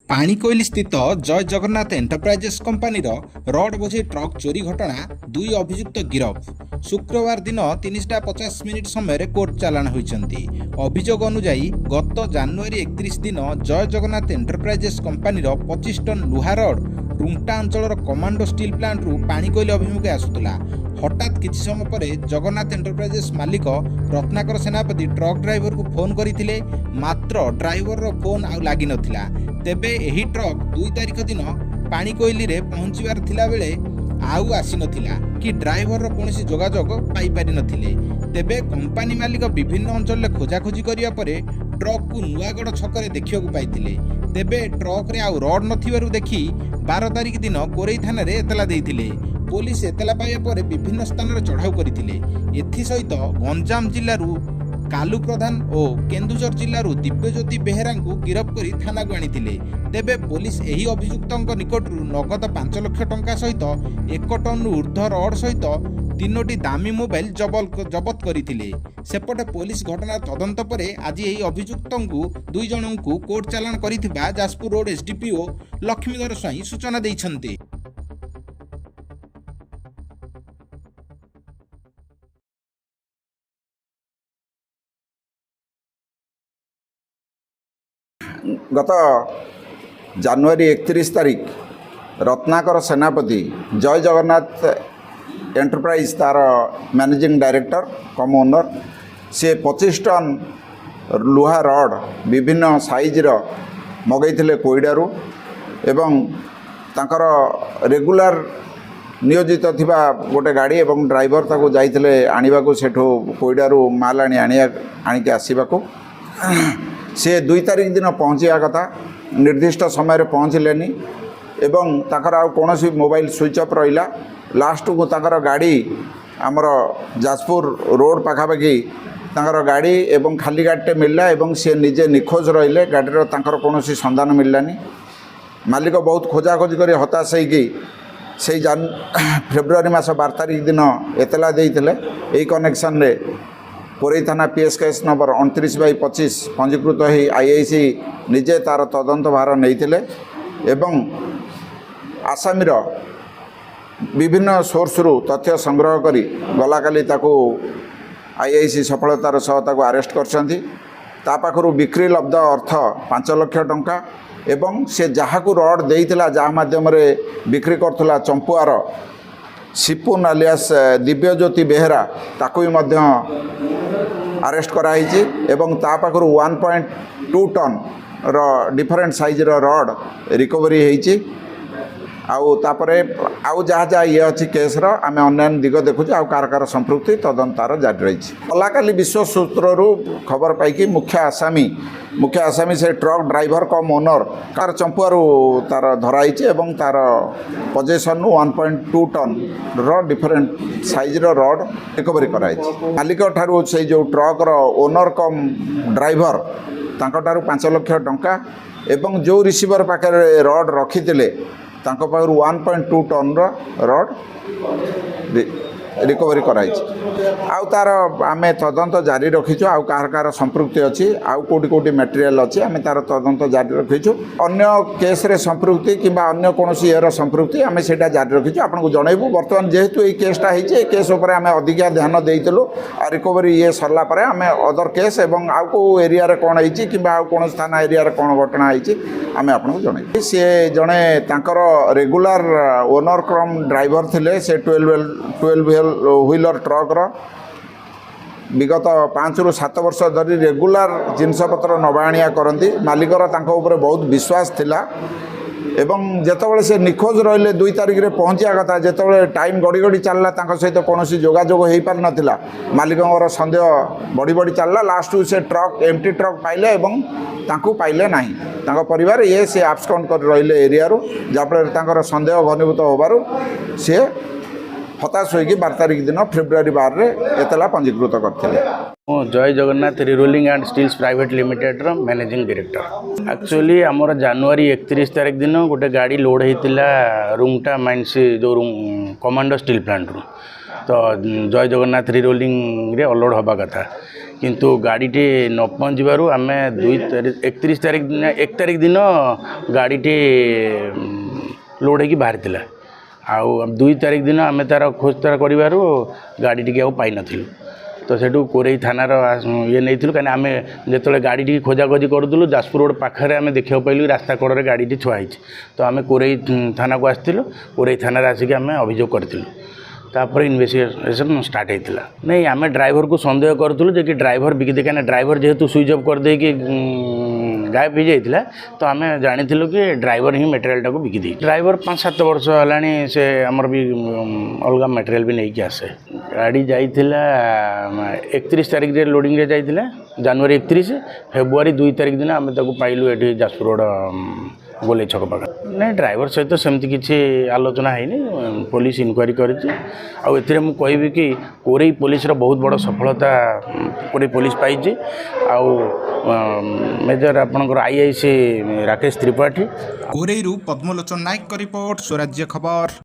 ପାଣିକୋଇଲି ସ୍ଥିତ ଜୟ ଜଗନ୍ନାଥ ଏଣ୍ଟରପ୍ରାଇଜେସ୍ କମ୍ପାନୀର ରଡ୍ ବୋଝେଇ ଟ୍ରକ୍ ଚୋରି ଘଟଣା ଦୁଇ ଅଭିଯୁକ୍ତ ଗିରଫ। ଶୁକ୍ରବାର ଦିନ 3:50 ସମୟରେ କୋର୍ଟ ଚାଲାଣ ହୋଇଛନ୍ତି। ଅଭିଯୋଗ ଅନୁଯାୟୀ ଗତ ଜାନୁଆରୀ 31 ଦିନ ଜୟ ଜଗନ୍ନାଥ ଏଣ୍ଟରପ୍ରାଇଜେସ୍ କମ୍ପାନୀର 25 ଟନ୍ ଲୁହା ରଡ୍ ରୁଙ୍ଗଟା ଅଞ୍ଚଳର କମାଣ୍ଡୋ ଷ୍ଟିଲ୍ ପ୍ଲାଣ୍ଟରୁ ପାଣିକୋଇଲି ଅଭିମୁଖେ ଆସୁଥିଲା। ହଠାତ୍ କିଛି ସମୟ ପରେ ଜଗନ୍ନାଥ ଏଣ୍ଟରପ୍ରାଇଜେସ୍ ମାଲିକ ରତ୍ନାକର ସେନାପତି ଟ୍ରକ୍ ଡ୍ରାଇଭରକୁ ଫୋନ୍ କରିଥିଲେ, ମାତ୍ର ଡ୍ରାଇଭରର ଫୋନ୍ ଆଉ ଲାଗିନଥିଲା। ତେବେ ଏହି ଟ୍ରକ୍ 2 ତାରିଖ ଦିନ ପାଣିକୋଇଲିରେ ପହଞ୍ଚିବାର ଥିଲା ବେଳେ ଆଉ ଆସିନଥିଲା କି ଡ୍ରାଇଭରର କୌଣସି ଯୋଗାଯୋଗ ପାଇପାରିନଥିଲେ। ତେବେ କମ୍ପାନୀ ମାଲିକ ବିଭିନ୍ନ ଅଞ୍ଚଳରେ ଖୋଜାଖୋଜି କରିବା ପରେ ଟ୍ରକ୍କୁ ନୂଆଗଡ଼ ଛକରେ ଦେଖିବାକୁ ପାଇଥିଲେ। ତେବେ ଟ୍ରକ୍ରେ ଆଉ ରଡ୍ ନଥିବାରୁ ଦେଖି 12 ତାରିଖ ଦିନ କୋରେଇ ଥାନାରେ ଏତଲା ଦେଇଥିଲେ। ପୋଲିସ ଏତଲା ପାଇବା ପରେ ବିଭିନ୍ନ ସ୍ଥାନରେ ଚଢ଼ାଉ କରିଥିଲେ। ଏଥିସହିତ ଗଞ୍ଜାମ ଜିଲ୍ଲାରୁ କାଲୁ ପ୍ରଧାନ ଓ କେନ୍ଦୁଝର ଜିଲ୍ଲାରୁ ଦିବ୍ୟଜ୍ୟୋତି ବେହେରାଙ୍କୁ ଗିରଫ କରି ଥାନାକୁ ଆଣିଥିଲେ। ତେବେ ପୋଲିସ ଏହି ଅଭିଯୁକ୍ତଙ୍କ ନିକଟରୁ ନଗଦ 5 ଲକ୍ଷ ଟଙ୍କା ସହିତ 1 ଟନ୍ରୁ ଉର୍ଦ୍ଧ୍ୱ ରଡ୍ ସହିତ 3ଟି ଦାମୀ ମୋବାଇଲ ଜବତ କରିଥିଲେ। ସେପଟେ ପୋଲିସ ଘଟଣାର ତଦନ୍ତ ପରେ ଆଜି ଏହି ଅଭିଯୁକ୍ତଙ୍କୁ 2 ଜଣଙ୍କୁ କୋର୍ଟ ଚାଲାଣ କରିଥିବା ଯାଜପୁର ରୋଡ୍ ଏସ୍ଡିପିଓ ଲକ୍ଷ୍ମୀଧର ସ୍ୱାଇଁ ସୂଚନା ଦେଇଛନ୍ତି। गत जानुआरी 31 तारीख रत्नाकर सेनापति जय जगन्नाथ एंटरप्राइज तार मैनेजिंग डायरेक्टर कम ओनर से 25 टन लुहा रड विभिन्न साइजर मगैथिले कोईडारू एवं तांकर रेगुलर नियोजित थिबा गोटे गाड़ी एवं ड्राइवर ताको जाइथिले आनिबाकू सेठो कोईडारू माल आनिके आसीबाकू से 2 तारिख दिन पहुँचा कथा निर्दिष्ट समय पहुँचलेनी एवं ताकर आ कौन मोबाइल स्विच ऑफ रहा। लास्ट को ताकर गाड़ी आमर जाजपुर रोड पाखापाखि ताकर गाड़ी एवं खाली गाड़ीटे मिलला एवं से निजे निखोज रहिले। गाड़ीर ताकर कौन संधान मिललानी। मालिक बहुत खोजाखोजी कर हताश से फेब्रुआरी मास 12 तारिख दिन एतला देइथिले। एई कनेक्शन रे कोरेई थाना पीएस केस नंबर 29/25 पंजीकृत हो आईआईसी निजे तार तदंत भार नहीं एवं आसामीर विभिन्न सोर्स रु तथ्य संग्रह करी गला काली ताको आईआईसी सफलतार सह ताको अरेस्ट करछंती। ता पाखरु बिक्री लब्ध अर्थ 5 लाख टंका एवं से जहाकू रड देइथिला जहा माध्यम रे बिक्री करथुला चंपुआर सिपुन आलियास दिव्यज्योति बेहेरा ताकू भी अरेस्ट कराई एवं ता पाखरु 1.2 टन रो डिफरेंट साइज रो रड रिकवरी होईची। आउ तापरे आउ जहाँ जहाँ ये अच्छी केस आम अन्य दिग देखुचे आउ कार संपृक्ति तदंतार जारी रही। गलाकाली विश्व सूत्रु खबर पाई मुख्य आसामी से ट्रक ड्राइवर कम ओनर कार चंपुआरू तार धराई एवं तार पजेसन 1.2 टन रो डिफरेंट साइज रो रड रिकवरी कराई। मालिक ठारू से जो ट्रक रो ओनर कम ड्राइवर तांको 5 लाख टंका एवं जो रिसीवर पाखे रड रखी तांको पाखरु 1.2 टन रड रिकवरी कराई। आउ तार आमे तदंत जारी रखीचु। आउ कार संपृक्ति अच्छी आउ कोटी मटेरियल अच्छी आमे तार तदंत जारी रखीचु। अन्य केस रे संपृक्ति किंबा अन्य कोनोसी एयर संपृक्ति आमे सेटा जारी रखीचु आपनको जणैबु। वर्तमान जेहेतु ए केसटा हिचे ए केस ऊपर आमे अधिका ध्यान देइतलु। आ रिकवरी ये सरला परे आमे अदर केस एवं आउ को एरिया रे कोन हिची किंबा आउ कोन स्थान एरिया रे कोन घटना हिची आमे आपनको जणै। से जणे तांकर रेगुलर ओनर क्रम ड्राइवर थिले। से 12 व्हीलर ट्रक विगत 5 ରୁ 7 वर्ष धरी रेगुलर जिनसपत्र नबाणिया करती। मालिकर तांको ऊपर बहुत विश्वास थिला एवं जेतबले से निखोज रहिले 2 तारिख रे पहुँचा कथा जेतबले टाइम गड़ी गड़ी चलला तांको सहित कोनोसी जोगाजोग हेई पार नथिला। मालिकंगर संदेह बढ़ी चलला। लास्ट से ट्रक एम्प्टी ट्रक पाइले एवं तांको पाइले नाही। तांको परिवार ये से आब्सकॉन्ड कर रहिले एरिया रो जाफଳରେ तांकर संदेह घनीभूत होबारु से हताश होगी 12 तारिख दिन फेब्रुआरी 12 रे एतला पंजीकृत करते। Jay Jagannath rerolling and steels private limited रो मैनेजिंग डायरेक्टर। एक्चुअली आमर जानुआरी 31 तारिख दिन गोटे गाड़ी लोड होता रुंगटा माइंस जो कमांडो स्टील प्लांट रू तो जय जगन्नाथ रिरोलिंग रे अनलोड हवा कथा किंतु गाड़ीटी न पहुँचबारू आम 1 तारिख दिन गाड़ीटी लोड होगी बाहर थिला आउ 2 तारिख दिन आम तार खोजतार करूँ गाड़ीटी आउ पाई नथिलु तो सेठू कोरेई थानार ये नहीं कहीं आम जो गाड़ी खोजाखोजी करूँ जाजपुर रोड पाखे आम देखा पाइलु रास्ता कड़े गाड़ी थुआई तो आम कोरेई थाना को आसलु कोरेई थाना आसिक आम अभियोग करूँ तापर इन्वेस्टिगेशन स्टार्ट होता नहीं आम ड्राइवर को सन्देह करूँ कि ड्राइवर बिकी कहीं ड्राइवर जेहेतु स्विच ऑफ कर देकी गायब हो जाता तो आम जानी कि ड्राइवर ही मटेरियल टाक बिकी ड्राइवर 5-7 वर्ष है से आमर भी अलग मटेरियल भी नहीं आसे गाड़ी जाइला 31 तारिख रे लोडिंग रे जाइला जनवरी 31 फेब्रुआरी 2 तारिख दिन आम पाइलु ये जाजपुर रोड गोले छक पाख नहीं ड्राइवर सहित सेमती किसी आलोचना है पुलिस इनक्वारी करी मुझे कि कोरेई पुलिस बहुत बड़ सफलता कोरेई पुलिस पाई आउ मेजर आपणकर आईआईसी राकेश त्रिपाठी कोरेईरू पद्मलोचन नायक रिपोर्ट स्वराज्य खबर।